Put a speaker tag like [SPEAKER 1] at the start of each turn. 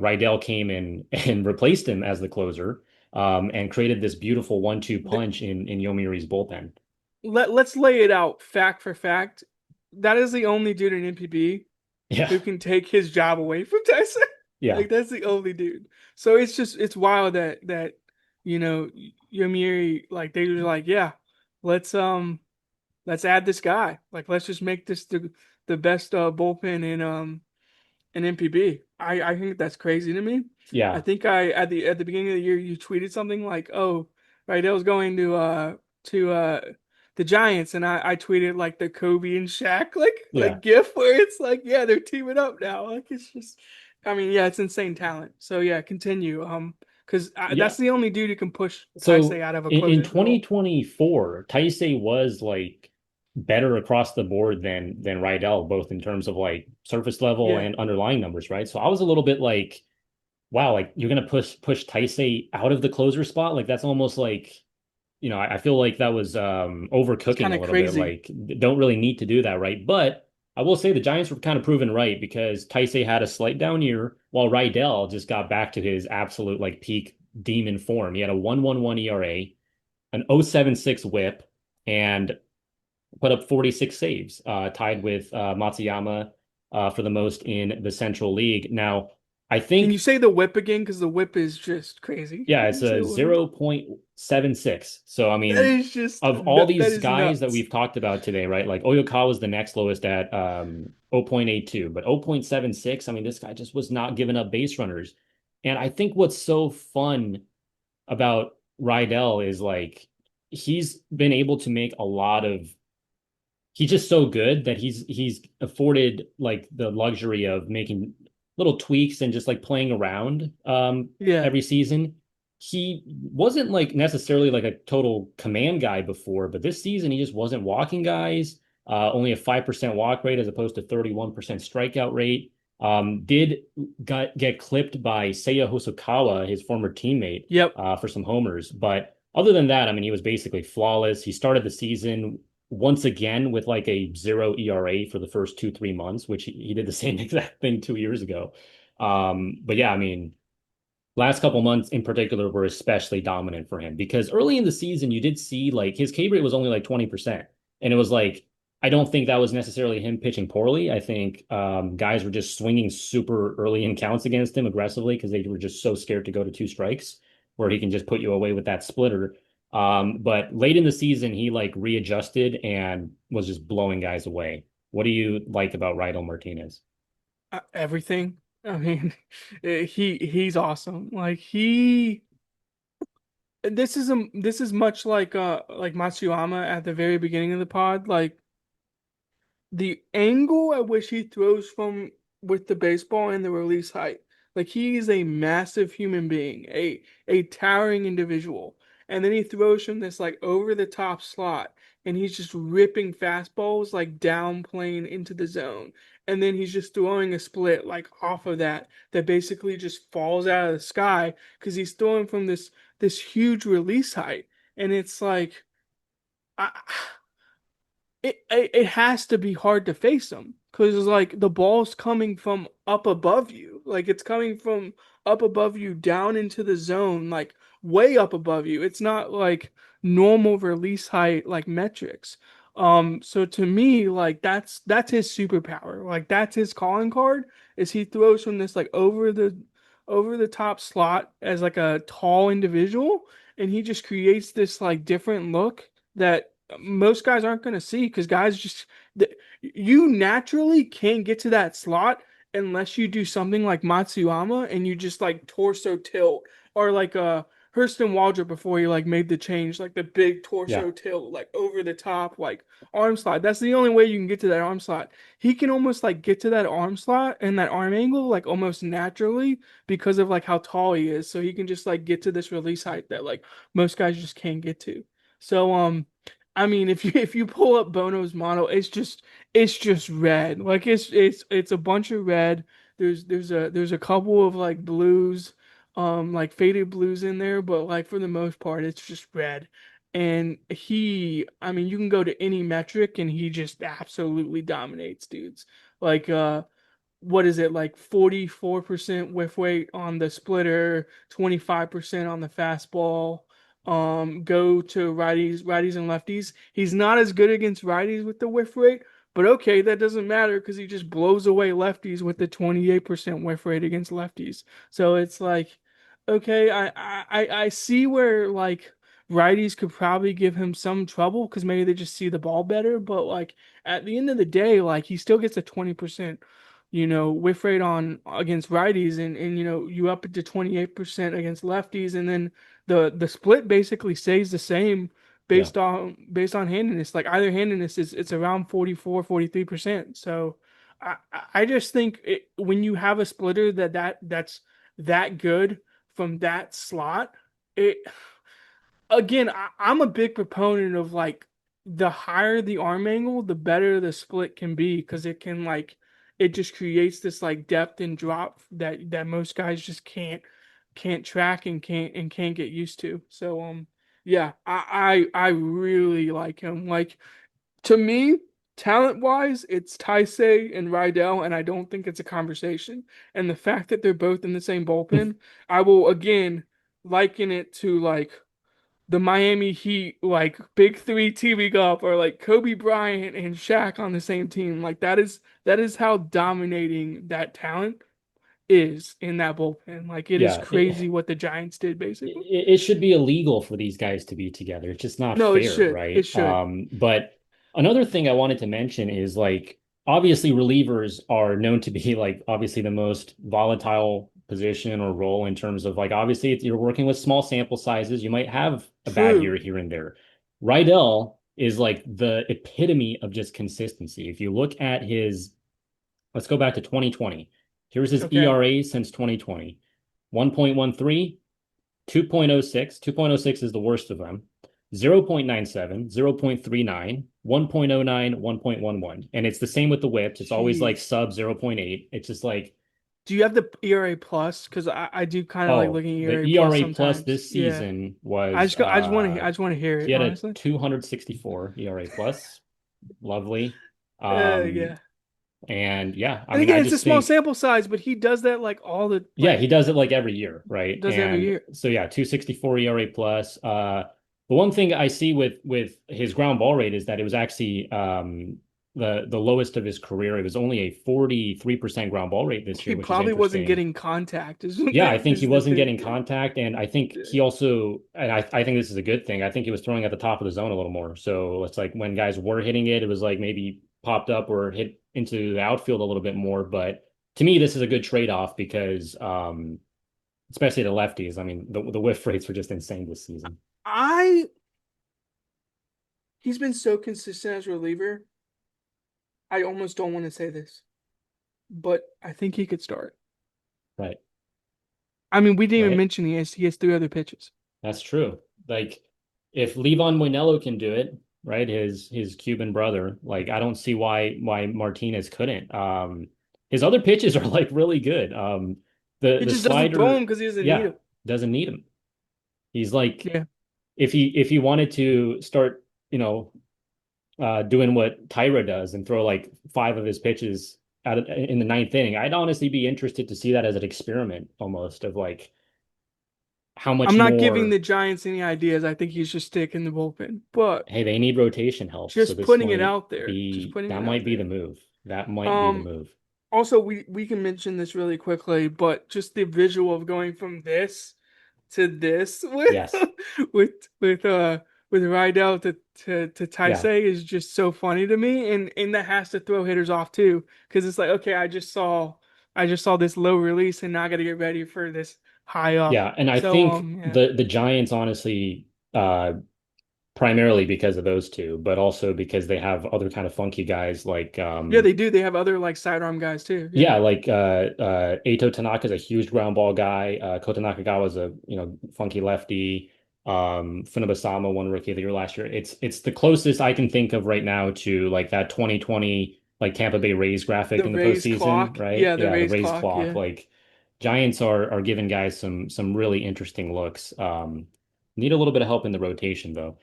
[SPEAKER 1] Raidel came in and replaced him as the closer, and created this beautiful 1-2 punch in Yomiuri's bullpen.
[SPEAKER 2] Let's lay it out fact for fact. That is the only dude in NPB
[SPEAKER 1] Yeah,
[SPEAKER 2] who can take his job away from Tyson.
[SPEAKER 1] yeah,
[SPEAKER 2] Like that's the only dude. So it's wild that you know Yomiuri like they were like, yeah, let's um let's add this guy. Like let's just make this the best bullpen in NPB. I think that's crazy to me. I
[SPEAKER 1] yeah,
[SPEAKER 2] think I at the beginning of the year you tweeted something like, "Oh, Raidel's going to the Giants," and I tweeted like the Kobe and Shaq
[SPEAKER 1] yeah,
[SPEAKER 2] like gif where it's like, yeah, they're teaming up now. Like it's just, I mean, yeah, it's insane talent. So yeah, continue. Because
[SPEAKER 1] yeah.
[SPEAKER 2] that's the only dude who can push
[SPEAKER 1] So
[SPEAKER 2] Taisei out of a
[SPEAKER 1] in
[SPEAKER 2] closer's role.
[SPEAKER 1] 2024, Taisei was like better across the board than Raidel, both in terms of like surface level
[SPEAKER 2] Yeah.
[SPEAKER 1] and underlying numbers, right? So I was a little bit like, wow, like you're gonna push Taisei out of the closer spot. Like that's almost like, I feel like that was
[SPEAKER 2] It's kind
[SPEAKER 1] overcooking a
[SPEAKER 2] of
[SPEAKER 1] little bit.
[SPEAKER 2] crazy.
[SPEAKER 1] Like don't really need to do that, right? But I will say the Giants were kind of proven right because Taisei had a slight down year while Raidel just got back to his absolute like peak demon form. He had a 1.11 ERA, an 0.76 whip, and put up 46 saves, tied with Matsuyama for the most in the Central League. Now, I
[SPEAKER 2] Can you
[SPEAKER 1] think,
[SPEAKER 2] say the whip again? Because the whip is just crazy.
[SPEAKER 1] yeah,
[SPEAKER 2] Can
[SPEAKER 1] it's
[SPEAKER 2] you say
[SPEAKER 1] a
[SPEAKER 2] it one more?
[SPEAKER 1] 0.76. So, I
[SPEAKER 2] That
[SPEAKER 1] mean,
[SPEAKER 2] is just
[SPEAKER 1] of all
[SPEAKER 2] that
[SPEAKER 1] these
[SPEAKER 2] is
[SPEAKER 1] guys that
[SPEAKER 2] nuts.
[SPEAKER 1] we've talked about today, right? Like Oyakawa was the next lowest at 0.82, but 0.76, I mean, this guy just was not giving up base runners. And I think what's so fun about Rydell is like he's been able to make a lot of he's just so good that he's afforded like the luxury of making little tweaks and just like playing around
[SPEAKER 2] Yeah.
[SPEAKER 1] every season. He wasn't like necessarily like a total command guy before, but this season he just wasn't walking guys. Only a 5% walk rate as opposed to 31% strikeout rate. Did get clipped by Seiya Hosokawa, his former teammate,
[SPEAKER 2] Yep.
[SPEAKER 1] for some homers. But other than that, I mean, he was basically flawless. He started the season once again with like a 0 ERA for the first 2, 3 months, which he did the same exact thing 2 years ago. But yeah, I mean, last couple months in particular were especially dominant for him because early in the season you did see like his K rate was only like 20%. And it was like, I don't think that was necessarily him pitching poorly. I think guys were just swinging super early in counts against him aggressively because they were just so scared to go to 2 strikes where he can just put you away with that splitter. But late in the season, he like readjusted and was just blowing guys away. What do you like about Raidel Martinez?
[SPEAKER 2] Everything. I mean, he's awesome. Like he this is much like Matsuyama at the very beginning of the pod. Like the angle at which he throws from with the baseball and the release height. Like he is a massive human being, a towering individual. And then he throws from this like over the top slot and he's just ripping fastballs like down plane into the zone. And then he's just throwing a split like off of that basically just falls out of the sky because he's throwing from this huge release height. And it's like I, it has to be hard to face them because like the ball's coming from up above you, like it's coming from up above you down into the zone, like way up above you. It's not like normal release height like metrics. So to me, like that's his superpower. Like that's his calling card is he throws from this like over the top slot as like a tall individual, and he just creates this like different look that most guys aren't going to see because guys just you naturally can't get to that slot unless you do something like Matsuyama and you just like torso tilt or like Hurston Waldrop before he like made the change like the big
[SPEAKER 1] Yeah.
[SPEAKER 2] torso tilt like over the top like arm slot. That's the only way you can get to that arm slot. He can almost like get to that arm slot and that arm angle like almost naturally because of like how tall he is. So he can just like get to this release height that like most guys just can't get to. So I mean, if you pull up Bono's model, it's just red. Like it's a bunch of red. There's a couple of like blues, like faded blues in there, but like for the most part, it's just red. And I mean, you can go to any metric and he just absolutely dominates dudes. Like what is it, like 44% whiff rate on the splitter, 25% on the fastball. Go to righties and lefties. He's not as good against righties with the whiff rate, but okay, that doesn't matter because he just blows away lefties with the 28% whiff rate against lefties. So it's like, okay, I see where like righties could probably give him some trouble because maybe they just see the ball better, but like at the end of the day, like he still gets a 20% whiff rate on against righties, and you up it to 28% against lefties, and then the split basically stays the same
[SPEAKER 1] Yeah.
[SPEAKER 2] based on handedness. Like either handedness is it's around 44, 43%. So I just think when you have a splitter that's that good from that slot, it again, I'm a big proponent of like the higher the arm angle, the better the split can be because it can like it just creates this like depth and drop that most guys just can't track and can't get used to. So yeah, I really like him. Like to me, talent wise, it's Taisei and Raidel, and I don't think it's a conversation. And the fact that they're both in the same bullpen, I will again liken it to like the Miami Heat, like big three TV golf, or like Kobe Bryant and Shaq on the same team. Like that is how dominating that talent is in that bullpen. Like it is
[SPEAKER 1] Yeah.
[SPEAKER 2] crazy what the Giants did basically.
[SPEAKER 1] It should be illegal for these guys to be together. It's just not
[SPEAKER 2] No, it
[SPEAKER 1] fair,
[SPEAKER 2] should. It
[SPEAKER 1] right?
[SPEAKER 2] should.
[SPEAKER 1] But another thing I wanted to mention is like obviously relievers are known to be like obviously the most volatile position or role in terms of like obviously you're working with small sample sizes. You might have a bad year
[SPEAKER 2] True.
[SPEAKER 1] here and there. Rydell is like the epitome of just consistency. If you look at his, let's go back to 2020. Here's his
[SPEAKER 2] Okay.
[SPEAKER 1] ERA since 2020. 1.13, 2.06. 2.06 is the worst of them. 0.97, 0.39, 1.09, 1.11. And it's the same with the whips. It's always like
[SPEAKER 2] Jeez.
[SPEAKER 1] sub zero point 0.8. It's just like,
[SPEAKER 2] Do you have the ERA plus? Because I do kind of like
[SPEAKER 1] oh,
[SPEAKER 2] looking at
[SPEAKER 1] the
[SPEAKER 2] ERA plus
[SPEAKER 1] ERA plus
[SPEAKER 2] sometimes.
[SPEAKER 1] this
[SPEAKER 2] Yeah.
[SPEAKER 1] season
[SPEAKER 2] I
[SPEAKER 1] was
[SPEAKER 2] just I just want to I just want to hear
[SPEAKER 1] he
[SPEAKER 2] it
[SPEAKER 1] had a
[SPEAKER 2] honestly.
[SPEAKER 1] 264 ERA plus. Lovely. Um,
[SPEAKER 2] Yeah.
[SPEAKER 1] and yeah, I
[SPEAKER 2] And
[SPEAKER 1] mean,
[SPEAKER 2] again,
[SPEAKER 1] I
[SPEAKER 2] it's a
[SPEAKER 1] just
[SPEAKER 2] small
[SPEAKER 1] think
[SPEAKER 2] sample size, but he does that like all the
[SPEAKER 1] yeah, he
[SPEAKER 2] like
[SPEAKER 1] does it like every year, right?
[SPEAKER 2] does every
[SPEAKER 1] And
[SPEAKER 2] year.
[SPEAKER 1] so yeah, 264 ERA plus. The one thing I see with his ground ball rate is that it was actually the lowest of his career. It was only a 43% ground ball rate this
[SPEAKER 2] He
[SPEAKER 1] year, which is
[SPEAKER 2] probably wasn't
[SPEAKER 1] interesting.
[SPEAKER 2] getting contact. Is
[SPEAKER 1] Yeah, I think he
[SPEAKER 2] the
[SPEAKER 1] wasn't
[SPEAKER 2] thing.
[SPEAKER 1] getting
[SPEAKER 2] Yeah.
[SPEAKER 1] contact, and I think
[SPEAKER 2] Yeah.
[SPEAKER 1] he also, and I think this is a good thing. I think he was throwing at the top of the zone a little more. So it's like when guys were hitting it, it was like maybe popped up or hit into the outfield a little bit more. But to me, this is a good trade-off because especially the lefties. I mean, the whiff rates were just insane this season.
[SPEAKER 2] I He's been so consistent as a reliever. I almost don't want to say this, but I think he could start.
[SPEAKER 1] Right.
[SPEAKER 2] I mean, we didn't even
[SPEAKER 1] Right.
[SPEAKER 2] mention he has three other pitches.
[SPEAKER 1] That's true. Like if Levon Moinello can do it, right, his Cuban brother, like I don't see why Martinez couldn't. His other pitches are like really good.
[SPEAKER 2] He
[SPEAKER 1] The
[SPEAKER 2] just doesn't throw him
[SPEAKER 1] slider,
[SPEAKER 2] because he doesn't need
[SPEAKER 1] yeah,
[SPEAKER 2] him.
[SPEAKER 1] doesn't need him. He's like
[SPEAKER 2] Yeah.
[SPEAKER 1] if he wanted to start, doing what Tyra does and throw like five of his pitches out of, in the ninth inning, I'd honestly be interested to see that as an experiment almost of like how
[SPEAKER 2] I'm
[SPEAKER 1] much
[SPEAKER 2] not giving
[SPEAKER 1] more.
[SPEAKER 2] the Giants any ideas. I think he's just sticking the bullpen, but
[SPEAKER 1] Hey, they need rotation help, so
[SPEAKER 2] just
[SPEAKER 1] this
[SPEAKER 2] putting it
[SPEAKER 1] might
[SPEAKER 2] out there. Just
[SPEAKER 1] be
[SPEAKER 2] putting
[SPEAKER 1] that
[SPEAKER 2] it out
[SPEAKER 1] might be the
[SPEAKER 2] there.
[SPEAKER 1] move. That might be the
[SPEAKER 2] Um,
[SPEAKER 1] move.
[SPEAKER 2] Also, we can mention this really quickly, but just the visual of going from this to this
[SPEAKER 1] Yes.
[SPEAKER 2] with with uh with Raidel to
[SPEAKER 1] Yeah.
[SPEAKER 2] Taisei is just so funny to me, and that has to throw hitters off too, because it's like okay, I just saw this low release, and now I got to get ready for this high up.
[SPEAKER 1] Yeah, and I
[SPEAKER 2] So
[SPEAKER 1] think
[SPEAKER 2] yeah.
[SPEAKER 1] the Giants honestly primarily because of those two, but also because they have other kind of funky guys like
[SPEAKER 2] Yeah, they do. They have other like sidearm guys too. Yeah.
[SPEAKER 1] yeah, like Eito Tanaka is a huge ground ball guy. Kota Nakagawa is a funky lefty. Funabasama won Rookie of the Year last year. It's the closest I can think of right now to like that 2020 like Tampa Bay Rays graphic
[SPEAKER 2] The
[SPEAKER 1] in the
[SPEAKER 2] Rays
[SPEAKER 1] postseason,
[SPEAKER 2] clock.
[SPEAKER 1] right?
[SPEAKER 2] Yeah, the
[SPEAKER 1] Yeah, the
[SPEAKER 2] Rays
[SPEAKER 1] Rays
[SPEAKER 2] clock.
[SPEAKER 1] clock.
[SPEAKER 2] Yeah.
[SPEAKER 1] Like Giants are giving guys some really interesting looks. Need a little bit of help in the rotation though.